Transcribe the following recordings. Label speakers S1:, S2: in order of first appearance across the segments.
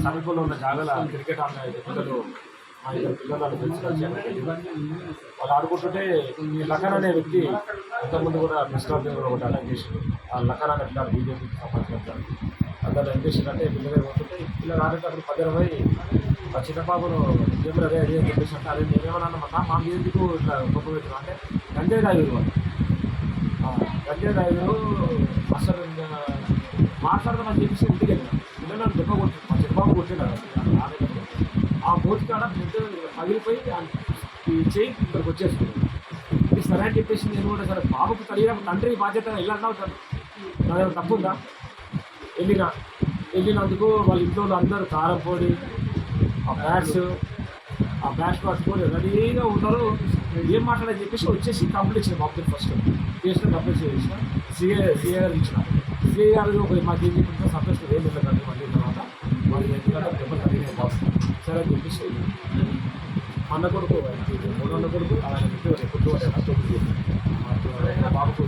S1: సమీపంలో ఉన్న జాగాల క్రికెట్ ఆడిన పిల్లలు మా ఇద్దరు పిల్లలు వాళ్ళు తెలిసి వాళ్ళు ఆడుకుంటుంటే ఈ లఖన్ అనే వ్యక్తి ఇంతకుముందు కూడా మిస్టర్ దగ్గర ఒకటి అటాక్ చేసిండు. ఆ లఖన్ అనే పిల్లలు బీజేపీకి సంబంధించిన అందరూ ఏం చేసిందంటే పిల్లలు పోతుంటే పిల్లలు ఆడితే అప్పుడు 10-20 ఆ చిన్న పాపను ఏమో అదే అదే అని చెప్పేసి అంటే అదే నేనేమన్నా మా ఎందుకు ఇట్లా గొప్ప పెట్టినా అంటే గంజాయి తాగిరు వాళ్ళు గంజాయి తాగిరు అసలు మాట్లాడదామని చెప్పేసి ఇంటికి వెళ్ళినా పిల్లలు దెబ్బ కొట్టింది మా చిన్న పాప కొట్టినారు ఆ బోతి కాడ పగిలిపోయి ఈ చేయి ఇక్కడికి వచ్చేస్తుంది. ఇది సరే అని చెప్పేసి నేను కూడా సరే బాబుకు కలిగిన తండ్రి బాధ్యత వెళ్ళన్నావు సార్ నాదేమైనా తప్పు ఉందా వెళ్ళినందుకు వాళ్ళ ఇంట్లో అందరూ కారం పొడి ఆ బ్యాట్స్ పట్టుకొని రెడీగా ఉన్నారు. ఏం మాట్లాడని చెప్పేసి వచ్చేసి కంప్లీట్ ఇచ్చిన బాబు ఫస్ట్ చేసిన కంప్లీట్ చేసిన సీఏ గారు ఇచ్చిన సీఏ గారు మాకు ఏం చెప్పిన సపరేట్ ఏం వెళ్ళకండి మళ్ళీ తర్వాత వాళ్ళు ఎందుకంటే దెబ్బలు కలిగిన బాబు సరే అని చెప్పేసి అన్న కొడుకు మూడన్న కొడుకు ఆయన పుట్టుబడ్డా తొమ్మిది బాబుకు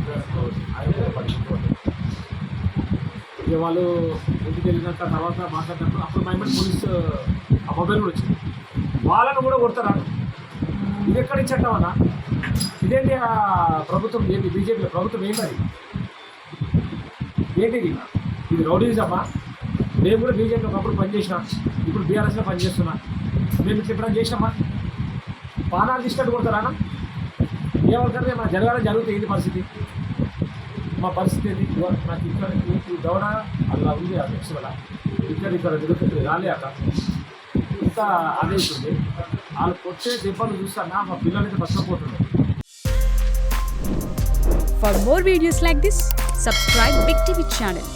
S1: ఆయన కూడా పడుకుంటూ ఇక వాళ్ళు ఇంటికి వెళ్ళిన తర్వాత మాట్లాడినప్పుడు అప్పుడు మా ఇంటి పోలీసు ఆ మొబైల్ కూడా వచ్చింది. వాళ్ళను కూడా కొడతారా ఇది ఎక్కడ ఇచ్చట్టమన్నా ఇదేంటి ఆ ప్రభుత్వం ఏంటి బీజేపీ ప్రభుత్వం ఏంటది ఏంటిది ఇది రౌడీజమ్మా. మేము కూడా బీజేపీ ఒకప్పుడు పనిచేసినాం ఇప్పుడు బీఆర్ఎస్లో పనిచేస్తున్నా మేము ఇట్లా ఎప్పుడైనా చేసినామా పానాలు తీసుకెట్టు కొడతారా ఏమనుకుంటే మన జరగాలని జరుగుతుంది ఏంటి పరిస్థితి మా పరిస్థితి ఏంటి నాకు ఇక్కడ దౌడ అలా ఉంది ఆ నెక్స్ట్ వల్ల ఇక్కడ తిరుగుతుంది రాలేక ఇంత అదే ఉంటుంది వాళ్ళు కొట్టే దెబ్బలు చూస్తానా మా పిల్లలకి కష్టపోతున్నారు.
S2: For more videos like this, subscribe Big TV channel.